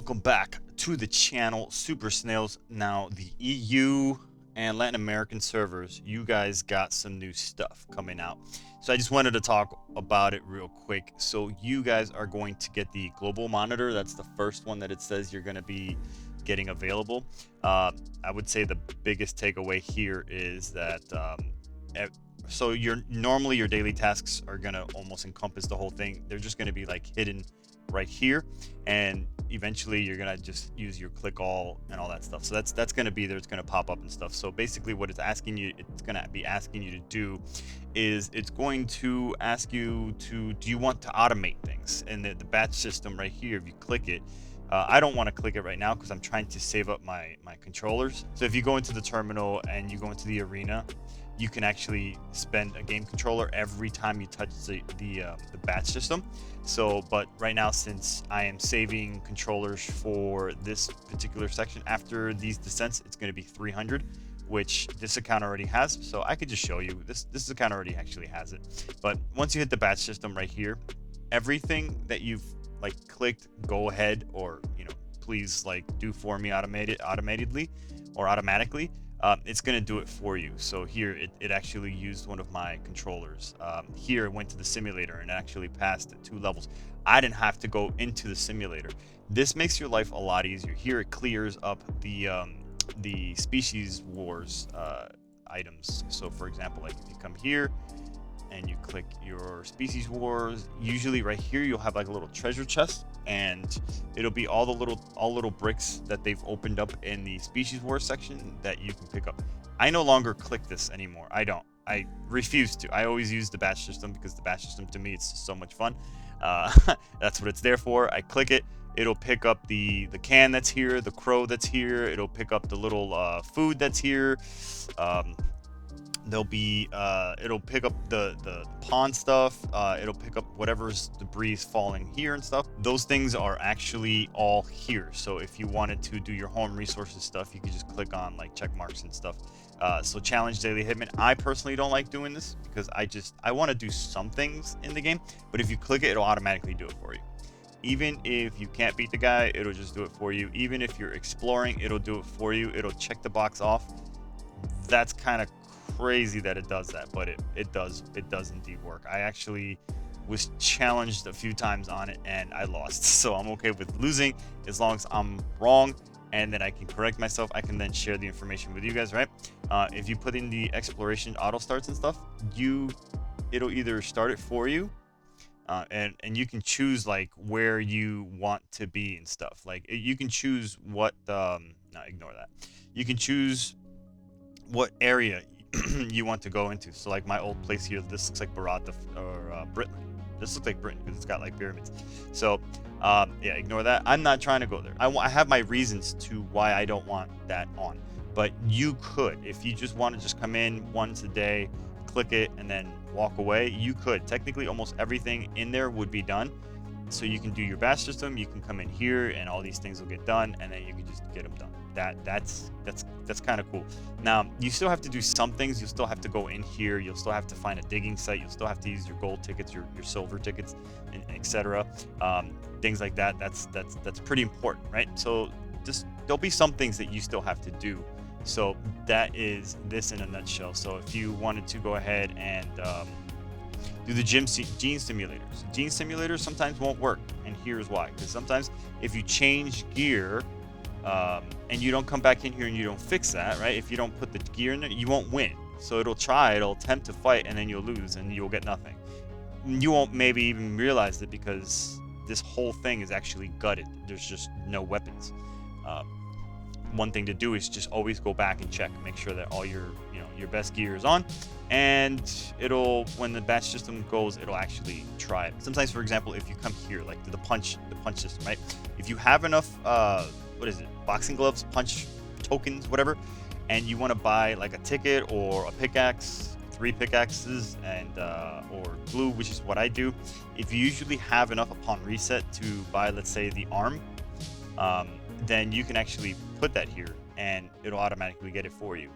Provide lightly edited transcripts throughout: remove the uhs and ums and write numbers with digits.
welcome back to the channel, Super Snails. Now, the EU and Latin American servers, you guys got some new stuff coming out. So I just wanted to talk about it real quick. So you guys are going to get the global monitor. That's the first one that it says you're going to be getting available. I would say the biggest takeaway here is that so normally your daily tasks are going to almost encompass the whole thing. They're just going to be like hidden right here, and eventually you're gonna just use your click all and all that stuff. So that's gonna be there. It's gonna pop up and stuff. So basically what it's gonna be asking you to do is it's going to ask you to, do you want to automate things? And the batch system right here, if you click it, I don't want to click it right now because I'm trying to save up my controllers. So if you go into the terminal and you go into the arena, you can actually spend a game controller every time you touch the batch system. So, but right now, since I am saving controllers for this particular section, after these descents, it's going to be 300, which this account already has. So I could just show you this account already actually has it. But once you hit the batch system right here, everything that you've like clicked go ahead, or please like do for me automatically, it's going to do it for you. So here it actually used one of my controllers. Here it went to the simulator and actually passed 2 levels. I didn't have to go into the simulator. This makes your life a lot easier. Here it clears up the species wars items. So for example, like if you come here and you click your species wars, usually right here you'll have like a little treasure chest, and it'll be all little bricks that they've opened up in the species wars section that you can pick up. I no longer click this anymore. I refuse to. I always use the batch system because the batch system, to me, it's just so much fun. That's what it's there for. I click it, it'll pick up the can that's here, the crow that's here, it'll pick up the little food that's here. There'll be it'll pick up the pond stuff, it'll pick up whatever's debris falling here and stuff. Those things are actually all here. So if you wanted to do your home resources stuff, you could just click on like check marks and stuff. So challenge daily hitman, I personally don't like doing this because I want to do some things in the game, but if you click it, it'll automatically do it for you. Even if you can't beat the guy, it'll just do it for you. Even if you're exploring, it'll do it for you. It'll check the box off. That's kind of crazy that it does that, but it does indeed work. I actually was challenged a few times on it and I lost, so I'm okay with losing as long as I'm wrong, and then I can correct myself. I can then share the information with you guys, right? If you put in the exploration auto starts and stuff, it'll either start it for you, and you can choose like where you want to be and stuff. Like you can choose what no, ignore that. You can choose what area you want to go into. So like my old place here, this looks like Barat or Britain. This looks like Britain because it's got like pyramids. So yeah, ignore that. I'm not trying to go there. I have my reasons to why I don't want that on. But you could, if you just want to just come in once a day, click it, and then walk away, you could. Technically, almost everything in there would be done. So you can do your batch system, you can come in here, and all these things will get done, and then you can just get them done. That's kind of cool. Now you still have to do some things. You'll still have to go in here. You'll still have to find a digging site. You'll still have to use your gold tickets, your silver tickets, and etc. Things like that. That's pretty important, right? So there'll be some things that you still have to do. So that is this in a nutshell. So if you wanted to go ahead and do the gene simulators sometimes won't work, and here's why. Because sometimes if you change gear, and you don't come back in here and you don't fix that, right? If you don't put the gear in there, you won't win. So it'll attempt to fight, and then you'll lose and you'll get nothing. You won't maybe even realize it because this whole thing is actually gutted. There's just no weapons. One thing to do is just always go back and check, make sure that all your best gear is on, and when the batch system goes, it'll actually try it. Sometimes, for example, if you come here, like to the punch system, right? If you have enough boxing gloves, punch tokens, whatever, and you want to buy like a ticket or a pickaxe, 3 pickaxes, and or glue, which is what I do. If you usually have enough upon reset to buy, let's say, the arm, then you can actually put that here and it'll automatically get it for you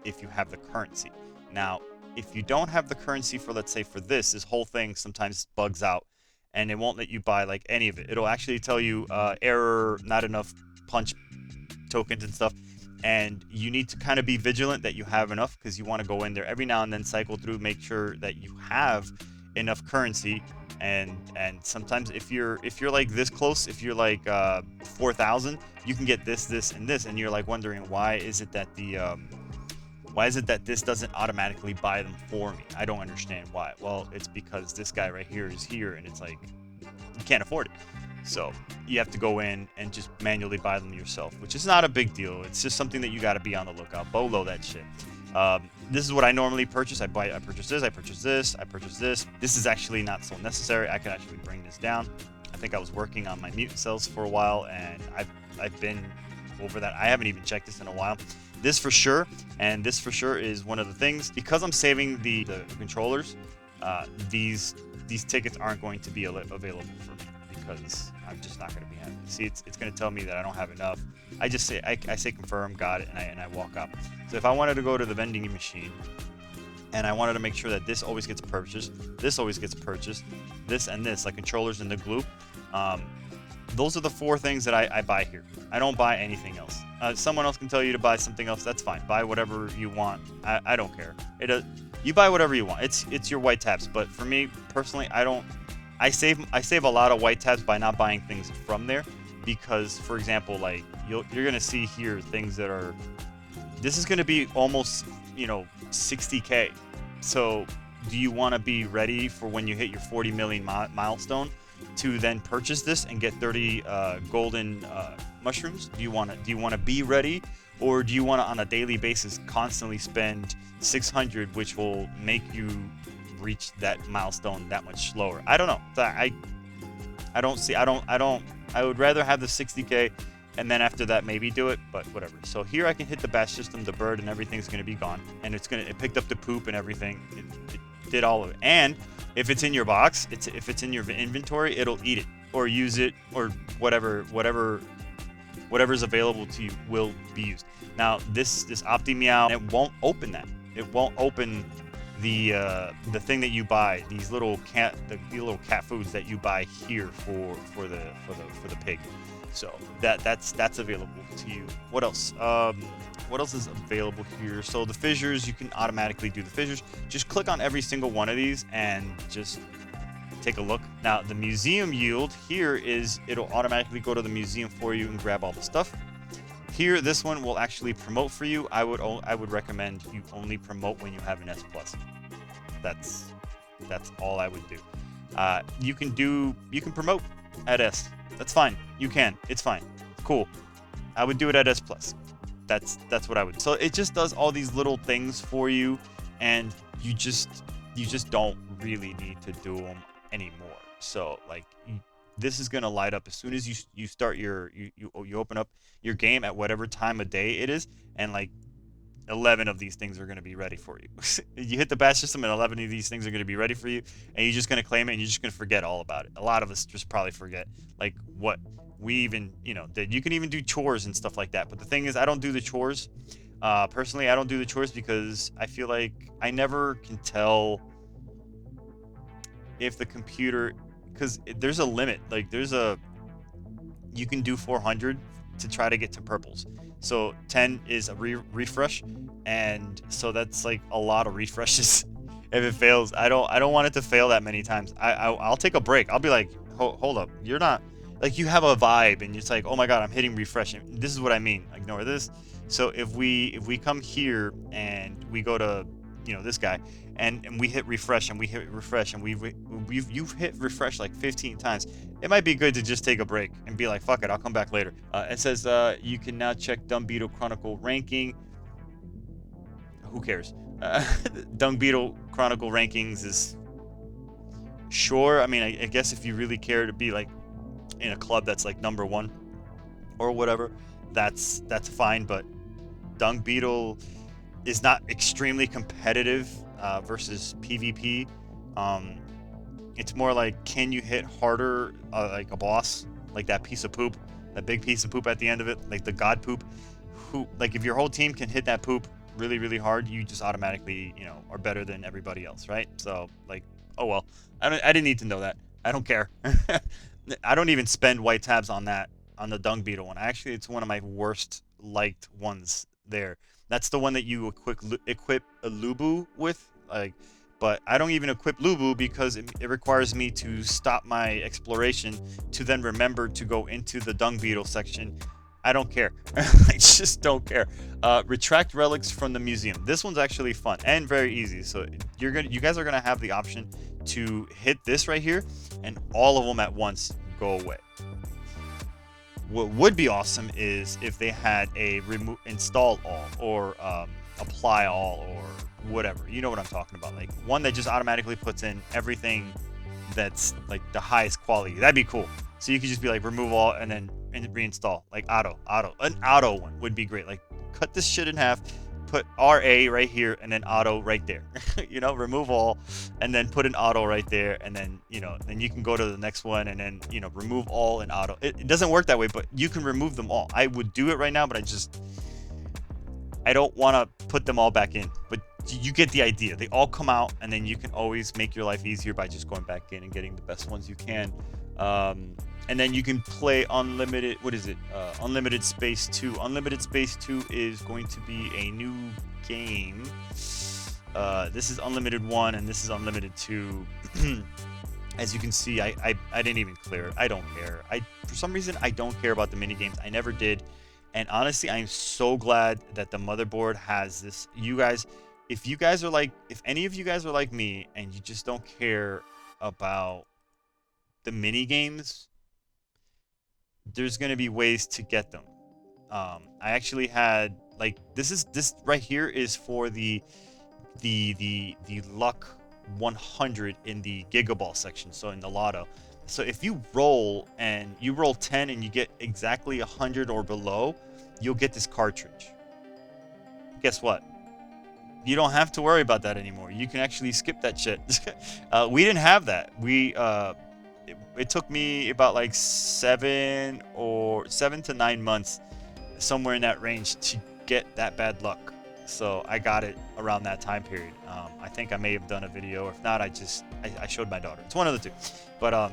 if you have the currency. Now if you don't have the currency for, let's say, for this whole thing sometimes bugs out, and it won't let you buy like any of it. It'll actually tell you error, not enough punch tokens and stuff. And you need to kind of be vigilant that you have enough, because you want to go in there every now and then, cycle through, make sure that you have enough currency. And sometimes if you're like this close, if you're like 4,000, you can get this and this, and you're like wondering why is it that this doesn't automatically buy them for me? I don't understand why. Well, it's because this guy right here is here, and it's like you can't afford it. So you have to go in and just manually buy them yourself, which is not a big deal. It's just something that you got to be on the lookout. Bolo that shit. This is what I normally purchase. I purchase this, I purchase this, I purchase this. This is actually not so necessary. I could actually bring this down. I think I was working on my mutant cells for a while, and I've been over that. I haven't even checked this in a while. This for sure, and this for sure is one of the things, because I'm saving the controllers. These tickets aren't going to be available for me, because I'm just not going to be happy. See, it's going to tell me that I don't have enough. I just say I say confirm, got it, and I walk out. So if I wanted to go to the vending machine, and I wanted to make sure that this always gets purchased, this always gets purchased, this and this, like controllers and the glue. Those are the 4 things that I buy here. I don't buy anything else. Someone else can tell you to buy something else. That's fine. Buy whatever you want. I don't care. You buy whatever you want. It's your white tabs. But for me personally, I save a lot of white tabs by not buying things from there, because, for example, like you're gonna see here things that are. This is gonna be almost 60K. So do you want to be ready for when you hit your 40 million milestone to then purchase this and get 30 golden mushrooms? Do you want to be ready, or do you want to on a daily basis constantly spend 600, which will make you reach that milestone that much slower? I don't know. I would rather have the 60K and then after that maybe do it, but whatever. So here I can hit the batch system, the bird, and everything's going to be gone, and it picked up the poop and everything. It did all of it. And if it's in your box, if it's in your inventory, it'll eat it or use it, or whatever's available to you will be used. Now this OptiMeow, it won't open that. It won't open the thing that you buy, these little cat foods that you buy here for the pig. So that's available to you. What else? What else is available here? So the fissures, you can automatically do the fissures. Just click on every single one of these and just take a look. Now the museum yield here is, it'll automatically go to the museum for you and grab all the stuff. Here, this one will actually promote for you. I would recommend you only promote when you have an S+. That's all I would do. You can promote at S. That's fine. You can. It's fine. Cool. I would do it at S+. That's what I would. So it just does all these little things for you, and you just don't really need to do them anymore. So like this is gonna light up as soon as you start you open up your game at whatever time of day it is, and like 11 of these things are going to be ready for you. You hit the batch system and 11 of these things are going to be ready for you, and you're just going to claim it, and you're just going to forget all about it. A lot of us just probably forget like what we even, that you can even do chores and stuff like that. But the thing is, I don't do the chores. Personally, I don't do the chores because I feel like I never can tell if the computer, because there's a limit. Like you can do 400 to try to get to purples. So 10 is a refresh, and so that's like a lot of refreshes. If it fails, I don't want it to fail that many times. I'll take a break. I'll be like, hold up, you're not, like, you have a vibe, and it's like, oh my god, I'm hitting refresh. And this is what I mean. Ignore this. So if we come here and we go to this guy, and we hit refresh, and we hit refresh, and you've hit refresh like 15 times, it might be good to just take a break and be like, fuck it, I'll come back later. It says you can now check Dung Beetle Chronicle ranking. Who cares? Dung Beetle Chronicle rankings is sure. I mean, I guess if you really care to be like in a club that's like number 1 or whatever, that's fine. But Dung Beetle is not extremely competitive versus PvP. It's more like, can you hit harder like a boss, like that piece of poop, that big piece of poop at the end of it, like the god poop, who, like, if your whole team can hit that poop really, really hard, you just automatically, are better than everybody else, right? So like, oh well, I didn't need to know that. I don't care. I don't even spend white tabs on that, on the dung beetle one. Actually, it's one of my worst liked ones there. That's the one that you equip a Lubu with, like. But I don't even equip Lubu because it requires me to stop my exploration to then remember to go into the dung beetle section. I don't care. I just don't care. Retract relics from the museum. This one's actually fun and very easy. So you guys are gonna have the option to hit this right here, and all of them at once go away. What would be awesome is if they had a install all, or apply all, or whatever. You know what I'm talking about? Like one that just automatically puts in everything that's like the highest quality. That'd be cool. So you could just be like remove all and then reinstall, like auto. An auto one would be great. Like cut this shit in half, put RA right here, and then auto right there. You know, remove all, and then put an auto right there, and then, you know, then you can go to the next one, and then, you know, remove all and auto. It doesn't work that way, but you can remove them all. I would do it right now, but I don't want to put them all back in. But you get the idea. They all come out, and then you can always make your life easier by just going back in and getting the best ones you can. And then you can play unlimited. What is it? Unlimited Space 2. Unlimited Space 2 is going to be a new game. This is Unlimited 1, and this is Unlimited 2. As you can see, I didn't even clear it. I don't care. For some reason, I don't care about the mini games. I never did. And honestly, I'm so glad that the motherboard has this. You guys, if any of you guys are like me and you just don't care about the mini games, there's going to be ways to get them. I actually had, like, this right here is for the luck 100 in the Gigaball section, so in the lotto. So if you roll 10 and you get exactly 100 or below, you'll get this cartridge. Guess what? You don't have to worry about that anymore. You can actually skip that shit. We didn't have that. It took me about like 7 to 9 months, somewhere in that range, to get that bad luck. So I got it around that time period. I think I may have done a video. If not, I showed my daughter. It's one of the two. But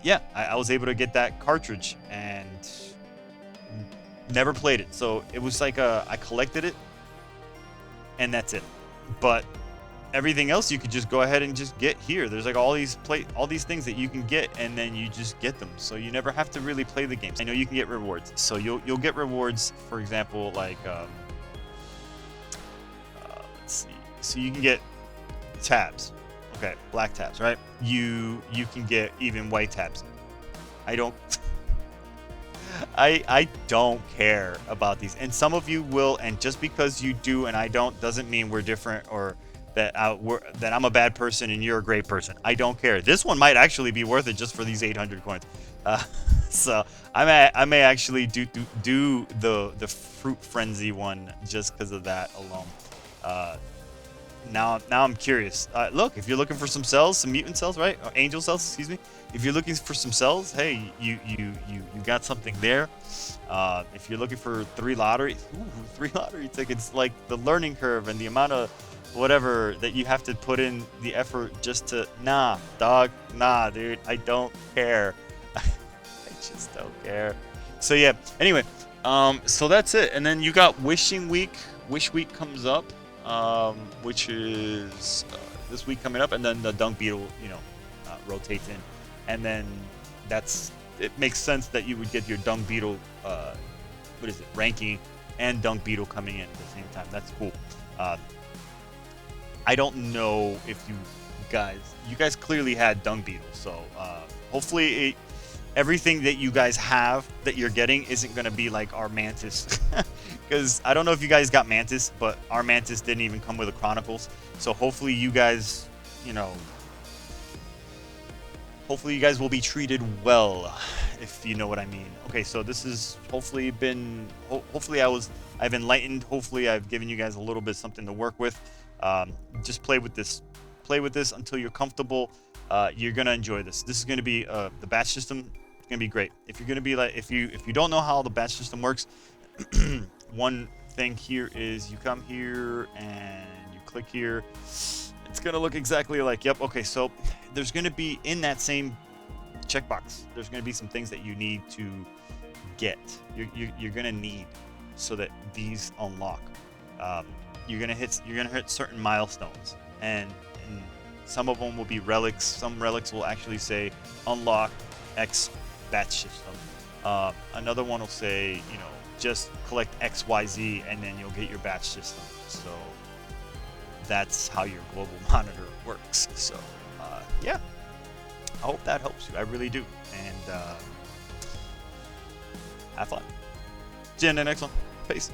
yeah, I was able to get that cartridge and never played it. So it was like I collected it, and that's it. But everything else you could just go ahead and just get here. There's like all these things that you can get, and then you just get them. So you never have to really play the games. I know you can get rewards. So you'll get rewards, for example, like let's see. So you can get tabs. Okay, black tabs, right? You can get even white tabs. I don't I don't care about these. And some of you will, and just because you do and I don't doesn't mean we're different, or that I'm a bad person and you're a great person. I don't care. This one might actually be worth it just for these 800 coins. So I may actually do the Fruit Frenzy one just because of that alone. Now I'm curious. Look, if you're looking for some cells, some mutant cells, right? Or angel cells, excuse me. If you're looking for some cells, hey, you got something there. If you're looking for 3 lottery tickets, like the learning curve and the amount of whatever that you have to put in the effort just to, nah, dude, I don't care. I just don't care. So yeah, anyway, so that's it. And then you got Wishing Week. Wish Week comes up, which is this week coming up, and then the Dung Beetle, rotates in, and then it makes sense that you would get your Dung Beetle, ranking, and Dung Beetle coming in at the same time. That's cool. I don't know if you guys clearly had Dung Beetle, so hopefully everything that you guys have that you're getting isn't going to be like our Mantis. Because I don't know if you guys got Mantis, but our Mantis didn't even come with a Chronicles. So hopefully you guys, hopefully you guys will be treated well, if you know what I mean. Okay, so this has hopefully been, hopefully I've enlightened. Hopefully I've given you guys a little bit something to work with. Just play with this until you're comfortable. You're gonna enjoy this. This is gonna be the batch system. It's gonna be great. If you're gonna be like, if you don't know how the batch system works, one thing here is you come here and you click here. It's gonna look exactly like, yep. Okay, so there's gonna be in that same checkbox. There's going to be some things that you need to get. You're going to need so that these unlock. You're gonna hit certain milestones, and some of them will be relics. Some relics will actually say unlock X batch system. Another one will say, you know, just collect XYZ and then you'll get your batch system. So that's how your global monitor works. So yeah, I hope that helps you. I really do. And have fun. See you in the next one. Peace.